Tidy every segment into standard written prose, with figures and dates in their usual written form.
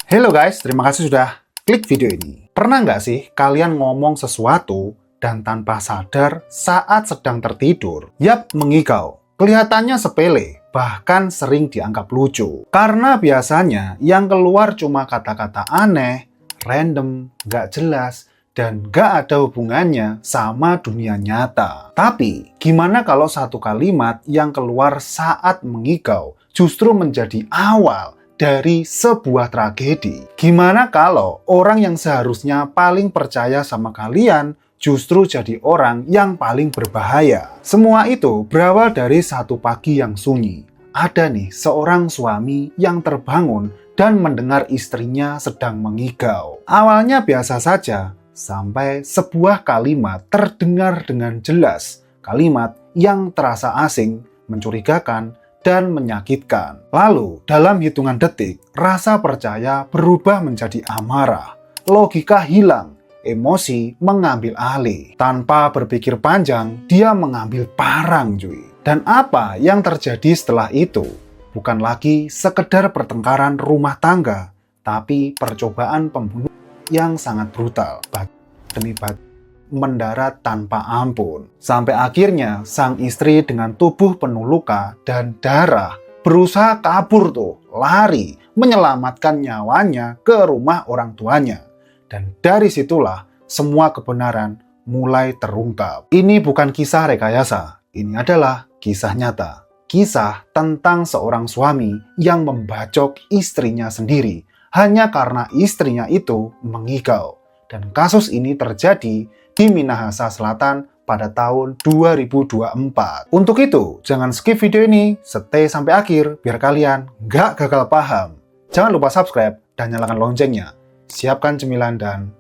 Hello guys, terima kasih sudah klik video ini. Pernah nggak sih kalian ngomong sesuatu dan tanpa sadar saat sedang tertidur? Yap, mengigau. Kelihatannya sepele, bahkan sering dianggap lucu. Karena biasanya yang keluar cuma kata-kata aneh, random, nggak jelas, dan nggak ada hubungannya sama dunia nyata. Tapi, gimana kalau satu kalimat yang keluar saat mengigau justru menjadi awal dari sebuah tragedi? Gimana kalau orang yang seharusnya paling percaya sama kalian justru jadi orang yang paling berbahaya? Semua itu berawal dari satu pagi yang sunyi. Ada nih seorang suami yang terbangun dan mendengar istrinya sedang mengigau. Awalnya biasa saja, sampai sebuah kalimat terdengar dengan jelas. Kalimat yang terasa asing, mencurigakan, dan menyakitkan. Lalu, dalam hitungan detik, rasa percaya berubah menjadi amarah. Logika hilang, emosi mengambil alih. Tanpa berpikir panjang, dia mengambil parang, cuy. Dan apa yang terjadi setelah itu? Bukan lagi sekedar pertengkaran rumah tangga, tapi percobaan pembunuhan yang sangat brutal. Demi mendarat tanpa ampun. Sampai akhirnya sang istri dengan tubuh penuh luka dan darah berusaha kabur lari, menyelamatkan nyawanya ke rumah orang tuanya. Dan dari situlah semua kebenaran mulai terungkap. Ini bukan kisah rekayasa, ini adalah kisah nyata. Kisah tentang seorang suami yang membacok istrinya sendiri hanya karena istrinya itu mengigau. Dan kasus ini terjadi di Minahasa Selatan pada tahun 2024. Untuk itu, jangan skip video ini, stay sampai akhir biar kalian nggak gagal paham. Jangan lupa subscribe dan nyalakan loncengnya. Siapkan cemilan dan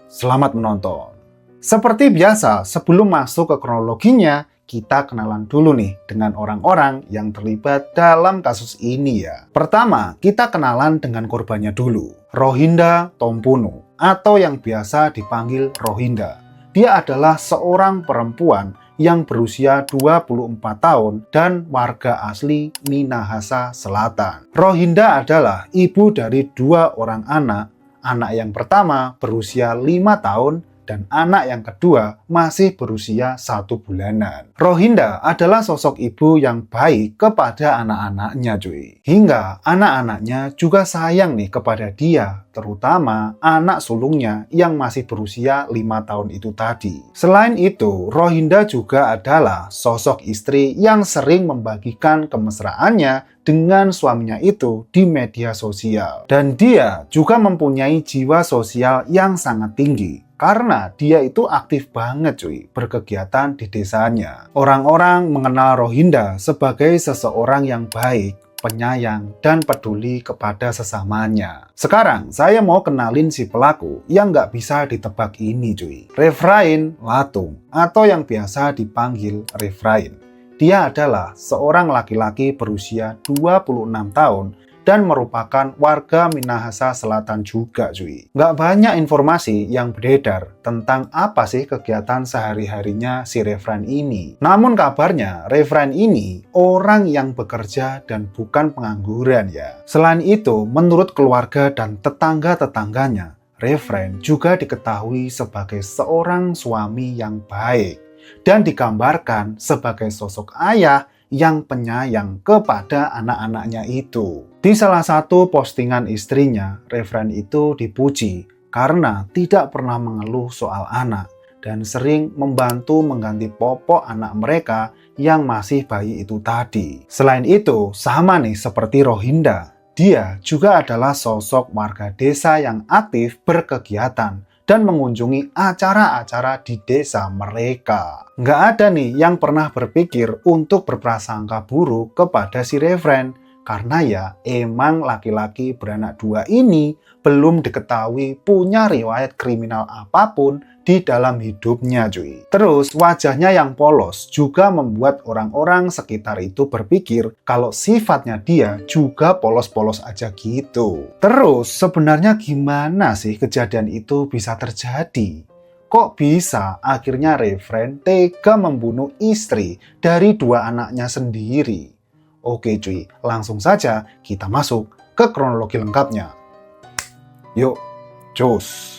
selamat menonton. Seperti biasa, sebelum masuk ke kronologinya, kita kenalan dulu nih dengan orang-orang yang terlibat dalam kasus ini ya. Pertama, kita kenalan dengan korbannya dulu. Rohinda Tompuno, atau yang biasa dipanggil Rohinda. Dia adalah seorang perempuan yang berusia 24 tahun dan warga asli Minahasa Selatan. Rohinda adalah ibu dari dua orang anak. Anak yang pertama berusia 5 tahun dan anak yang kedua masih berusia 1 bulanan. Rohinda adalah sosok ibu yang baik kepada anak-anaknya cuy. Hingga anak-anaknya juga sayang nih kepada dia, terutama anak sulungnya yang masih berusia 5 tahun itu tadi. Selain itu, Rohinda juga adalah sosok istri yang sering membagikan kemesraannya dengan suaminya itu di media sosial. Dan dia juga mempunyai jiwa sosial yang sangat tinggi. Karena dia itu aktif banget cuy, berkegiatan di desanya. Orang-orang mengenal Rohinda sebagai seseorang yang baik, penyayang, dan peduli kepada sesamanya. Sekarang saya mau kenalin si pelaku yang nggak bisa ditebak ini cuy. Refrain Latung, atau yang biasa dipanggil Refrain. Dia adalah seorang laki-laki berusia 26 tahun dan merupakan warga Minahasa Selatan juga cuy. Nggak banyak informasi yang beredar tentang apa sih kegiatan sehari-harinya si Refrain ini. Namun kabarnya Refrain ini orang yang bekerja dan bukan pengangguran ya. Selain itu, menurut keluarga dan tetangga-tetangganya, Refrain juga diketahui sebagai seorang suami yang baik dan digambarkan sebagai sosok ayah yang penyayang kepada anak-anaknya itu. Di salah satu postingan istrinya, Refrain itu dipuji karena tidak pernah mengeluh soal anak dan sering membantu mengganti popok anak mereka yang masih bayi itu tadi. Selain itu, sama nih seperti Rohinda, dia juga adalah sosok warga desa yang aktif berkegiatan dan mengunjungi acara-acara di desa mereka. Nggak ada nih yang pernah berpikir untuk berprasangka buruk kepada si Refrain, karena ya emang laki-laki beranak dua ini belum diketahui punya riwayat kriminal apapun di dalam hidupnya cuy. Terus wajahnya yang polos juga membuat orang-orang sekitar itu berpikir kalau sifatnya dia juga polos-polos aja gitu. Terus sebenarnya gimana sih kejadian itu bisa terjadi? Kok bisa akhirnya Refrain tega membunuh istri dari dua anaknya sendiri? Oke cuy, langsung saja kita masuk ke kronologi lengkapnya. Yuk, cus.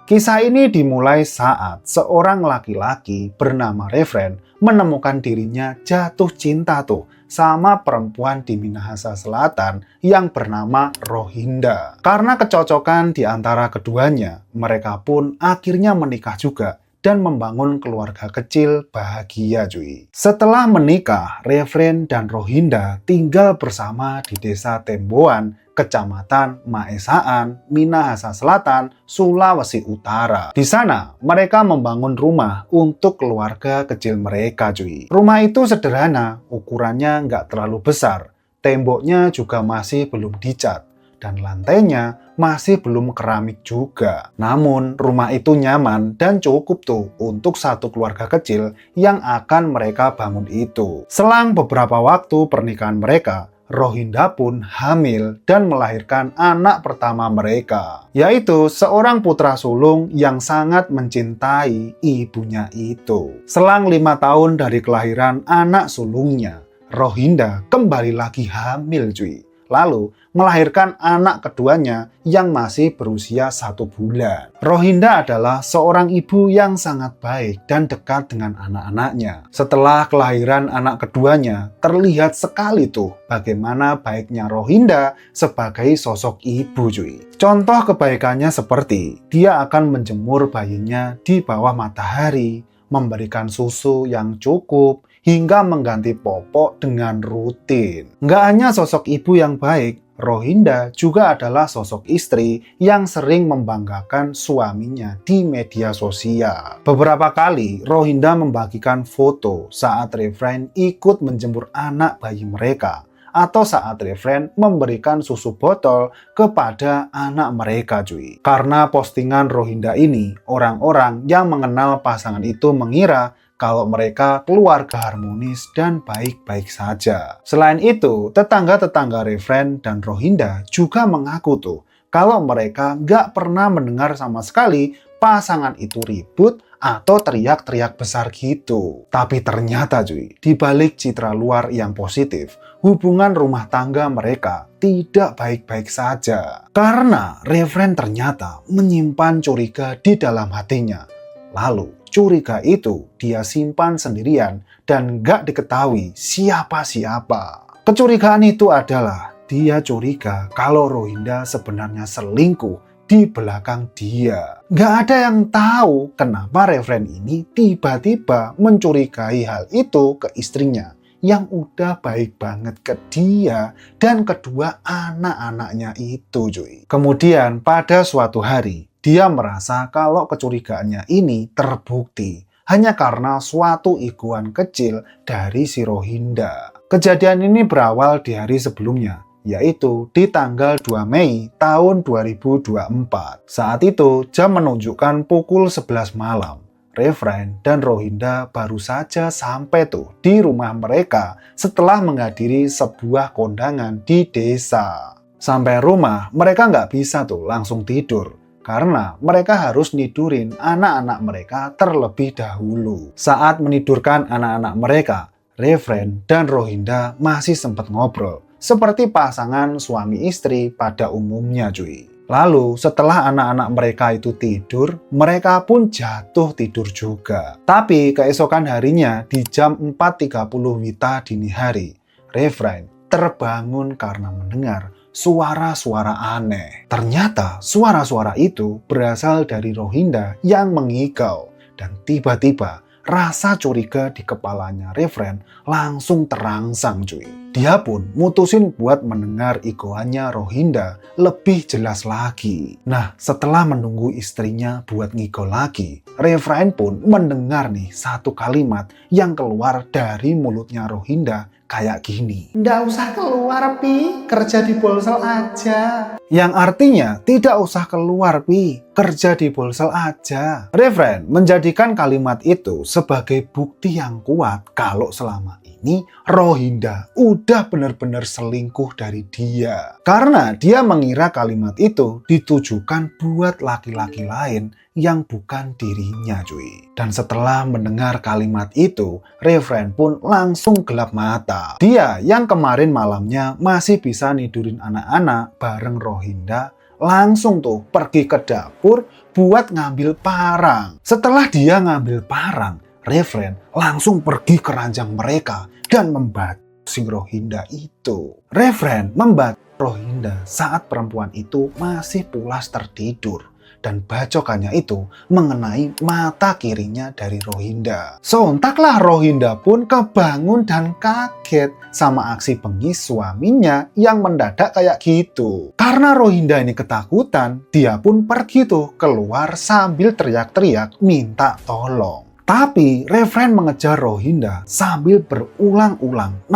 Kisah ini dimulai saat seorang laki-laki bernama Refren menemukan dirinya jatuh cinta sama perempuan di Minahasa Selatan yang bernama Rohinda. Karena kecocokan di antara keduanya, mereka pun akhirnya menikah juga dan membangun keluarga kecil bahagia cuy. Setelah menikah, Refren dan Rohinda tinggal bersama di desa Temboan, Kecamatan Maesaan, Minahasa Selatan, Sulawesi Utara. Di sana, mereka membangun rumah untuk keluarga kecil mereka cuy. Rumah itu sederhana, ukurannya nggak terlalu besar. Temboknya juga masih belum dicat. Dan lantainya masih belum keramik juga. Namun, rumah itu nyaman dan cukup untuk satu keluarga kecil yang akan mereka bangun itu. Selang beberapa waktu pernikahan mereka, Rohinda pun hamil dan melahirkan anak pertama mereka, yaitu seorang putra sulung yang sangat mencintai ibunya itu. Selang 5 tahun dari kelahiran anak sulungnya, Rohinda kembali lagi hamil cuy. Lalu melahirkan anak keduanya yang masih berusia 1 bulan. Rohinda adalah seorang ibu yang sangat baik dan dekat dengan anak-anaknya. Setelah kelahiran anak keduanya, terlihat sekali bagaimana baiknya Rohinda sebagai sosok ibu cuy. Contoh kebaikannya seperti dia akan menjemur bayinya di bawah matahari, memberikan susu yang cukup, hingga mengganti popok dengan rutin. Nggak hanya sosok ibu yang baik, Rohinda juga adalah sosok istri yang sering membanggakan suaminya di media sosial. Beberapa kali Rohinda membagikan foto saat Refren ikut menjemur anak bayi mereka, atau saat Refren memberikan susu botol kepada anak mereka cuy. Karena postingan Rohinda ini, orang-orang yang mengenal pasangan itu mengira kalau mereka keluarga harmonis dan baik-baik saja. Selain itu, tetangga-tetangga Refren dan Rohinda juga mengaku kalau mereka nggak pernah mendengar sama sekali pasangan itu ribut atau teriak-teriak besar gitu. Tapi ternyata cuy, di balik citra luar yang positif, hubungan rumah tangga mereka tidak baik-baik saja. Karena Refren ternyata menyimpan curiga di dalam hatinya. Lalu, curiga itu dia simpan sendirian dan gak diketahui siapa-siapa. Kecurigaan itu adalah dia curiga kalau Rohinda sebenarnya selingkuh di belakang dia. Gak ada yang tahu kenapa Refren ini tiba-tiba mencurigai hal itu ke istrinya yang udah baik banget ke dia dan kedua anak-anaknya itu cuy. Kemudian pada suatu hari, dia merasa kalau kecurigaannya ini terbukti hanya karena suatu iguan kecil dari si Rohinda. Kejadian ini berawal di hari sebelumnya, yaitu di tanggal 2 Mei tahun 2024. Saat itu jam menunjukkan pukul 11 malam. Refren dan Rohinda baru saja sampai di rumah mereka setelah menghadiri sebuah kondangan di desa. Sampai rumah mereka nggak bisa langsung tidur, karena mereka harus nidurin anak-anak mereka terlebih dahulu. Saat menidurkan anak-anak mereka, Refren dan Rohinda masih sempat ngobrol, seperti pasangan suami istri pada umumnya cuy. Lalu setelah anak-anak mereka itu tidur, mereka pun jatuh tidur juga. Tapi keesokan harinya di jam 4.30 WITA dini hari, Refren terbangun karena mendengar suara-suara aneh. Ternyata suara-suara itu berasal dari Rohinda yang mengigau. Dan tiba-tiba rasa curiga di kepalanya Refren langsung terangsang cuy. Dia pun mutusin buat mendengar igoannya Rohinda lebih jelas lagi. Nah, setelah menunggu istrinya buat ngigau lagi, Refren pun mendengar satu kalimat yang keluar dari mulutnya Rohinda kayak gini. Nggak usah keluar Pi, kerja di Bolsel aja. Yang artinya tidak usah keluar Pi, kerja di Bolsel aja. Refren menjadikan kalimat itu sebagai bukti yang kuat kalau selama ini Rohinda udah benar-benar selingkuh dari dia. Karena dia mengira kalimat itu ditujukan buat laki-laki lain yang bukan dirinya cuy. Dan setelah mendengar kalimat itu, Refren pun langsung gelap mata. Dia yang kemarin malamnya masih bisa nidurin anak-anak bareng Rohinda, langsung tuh pergi ke dapur buat ngambil parang. Setelah dia ngambil parang, Refren langsung pergi ke ranjang mereka dan membantu si Rohinda itu. Refren membantu Rohinda saat perempuan itu masih pulas tertidur dan bacokannya itu mengenai mata kirinya dari Rohinda. Sontaklah Rohinda pun kebangun dan kaget sama aksi bengis suaminya yang mendadak kayak gitu. Karena Rohinda ini ketakutan, dia pun pergi tuh keluar sambil teriak-teriak minta tolong. Tapi Refren mengejar Rohinda sambil berulang-ulang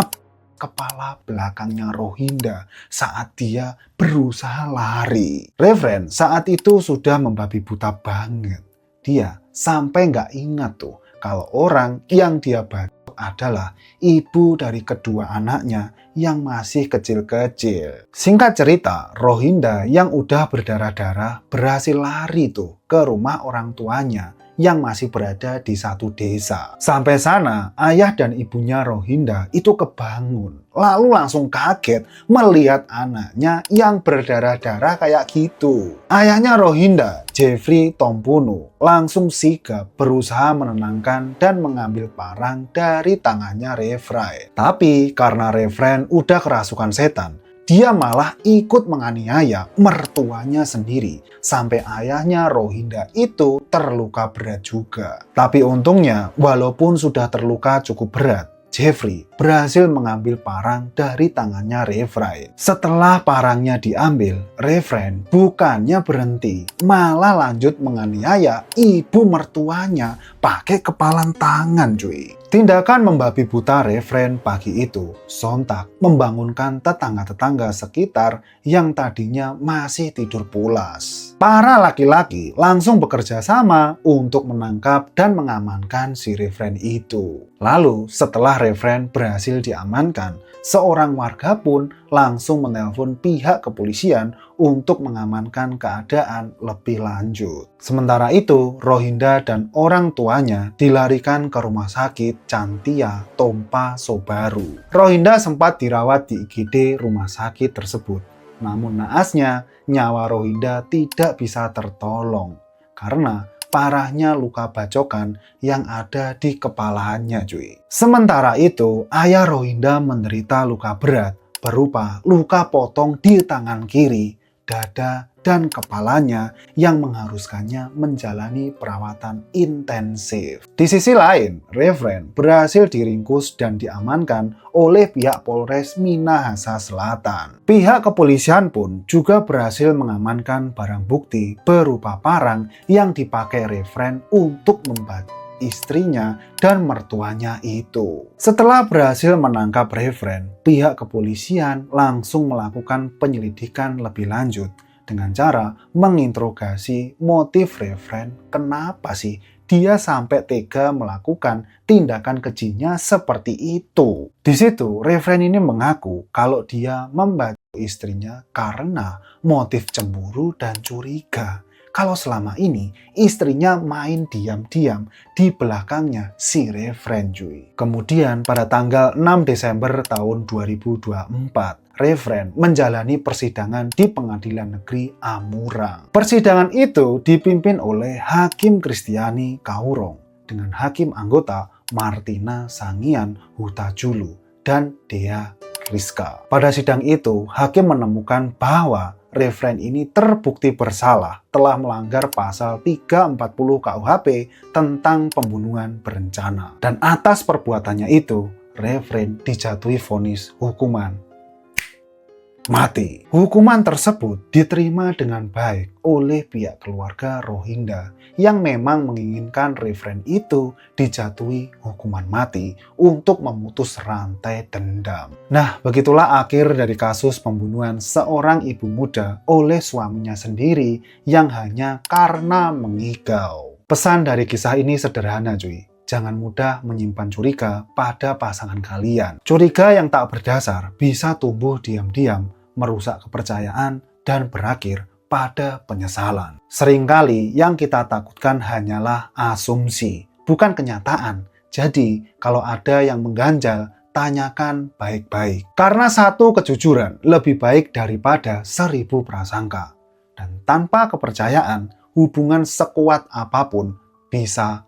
kepala belakangnya Rohinda saat dia berusaha lari. Refren saat itu sudah membabi buta banget. Dia sampai nggak ingat tuh kalau orang yang dia bacok adalah ibu dari kedua anaknya yang masih kecil-kecil. Singkat cerita, Rohinda yang udah berdarah-darah berhasil lari tuh ke rumah orang tuanya yang masih berada di satu desa. Sampai sana, ayah dan ibunya Rohinda itu kebangun. Lalu langsung kaget melihat anaknya yang berdarah-darah kayak gitu. Ayahnya Rohinda, Jeffrey Tompunu, langsung sigap berusaha menenangkan dan mengambil parang dari tangannya Refren. Tapi karena Refren udah kerasukan setan, dia malah ikut menganiaya mertuanya sendiri sampai ayahnya Rohinda itu terluka berat juga. Tapi untungnya walaupun sudah terluka cukup berat, Jeffrey berhasil mengambil parang dari tangannya Refren. Setelah parangnya diambil, Refren bukannya berhenti, malah lanjut menganiaya ibu mertuanya pakai kepalan tangan cuy. Tindakan membabi buta Refren pagi itu sontak membangunkan tetangga-tetangga sekitar yang tadinya masih tidur pulas. Para laki-laki langsung bekerja sama untuk menangkap dan mengamankan si Refren itu. Lalu setelah Refren berhasil diamankan, seorang warga pun langsung menelpon pihak kepolisian untuk mengamankan keadaan lebih lanjut. Sementara itu, Rohinda dan orang tuanya dilarikan ke rumah sakit Chantia Tompa Sobaru. Rohinda sempat dirawat di IGD rumah sakit tersebut. Namun naasnya, nyawa Rohinda tidak bisa tertolong karena parahnya luka bacokan yang ada di kepalanya cuy. Sementara itu, ayah Rohinda menderita luka berat berupa luka potong di tangan kiri, dada, dan kepalanya yang mengharuskannya menjalani perawatan intensif. Di sisi lain, Refren berhasil diringkus dan diamankan oleh pihak Polres Minahasa Selatan. Pihak kepolisian pun juga berhasil mengamankan barang bukti berupa parang yang dipakai Refren untuk membantu istrinya dan mertuanya itu. Setelah berhasil menangkap Refren, pihak kepolisian langsung melakukan penyelidikan lebih lanjut dengan cara menginterogasi motif Refren. Kenapa sih dia sampai tega melakukan tindakan kejinya seperti itu? Di situ Refren ini mengaku kalau dia membantu istrinya karena motif cemburu dan curiga. Kalau selama ini istrinya main diam-diam di belakangnya si Refren cuy. Kemudian pada tanggal 6 Desember tahun 2024, Refren menjalani persidangan di Pengadilan Negeri Amurang. Persidangan itu dipimpin oleh Hakim Kristiani Kaurong dengan hakim anggota Martina Sangian Hutajulu dan Dea Rizka. Pada sidang itu, hakim menemukan bahwa Refren ini terbukti bersalah telah melanggar pasal 340 KUHP tentang pembunuhan berencana. Dan atas perbuatannya itu, Refren dijatuhi vonis hukuman mati. Hukuman tersebut diterima dengan baik oleh pihak keluarga Rohinda yang memang menginginkan Refren itu dijatuhi hukuman mati untuk memutus rantai dendam. Nah, begitulah akhir dari kasus pembunuhan seorang ibu muda oleh suaminya sendiri yang hanya karena mengigau. Pesan dari kisah ini sederhana cuy. Jangan mudah menyimpan curiga pada pasangan kalian. Curiga yang tak berdasar bisa tumbuh diam-diam, merusak kepercayaan, dan berakhir pada penyesalan. Seringkali yang kita takutkan hanyalah asumsi, bukan kenyataan. Jadi, kalau ada yang mengganjal, tanyakan baik-baik. Karena satu kejujuran lebih baik daripada 1000 prasangka. Dan tanpa kepercayaan, hubungan sekuat apapun bisa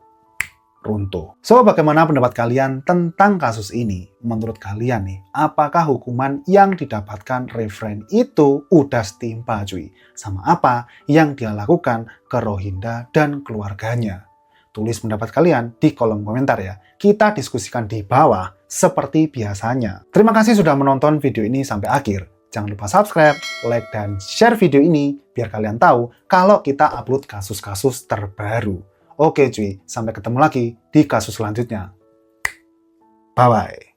runtuh. So, bagaimana pendapat kalian tentang kasus ini? Menurut kalian nih, apakah hukuman yang didapatkan Refrain itu udah setimpa cuy? Sama apa yang dia lakukan ke Rohinda dan keluarganya? Tulis pendapat kalian di kolom komentar ya. Kita diskusikan di bawah seperti biasanya. Terima kasih sudah menonton video ini sampai akhir. Jangan lupa subscribe, like, dan share video ini biar kalian tahu kalau kita upload kasus-kasus terbaru. Oke cuy, sampai ketemu lagi di kasus selanjutnya. Bye-bye.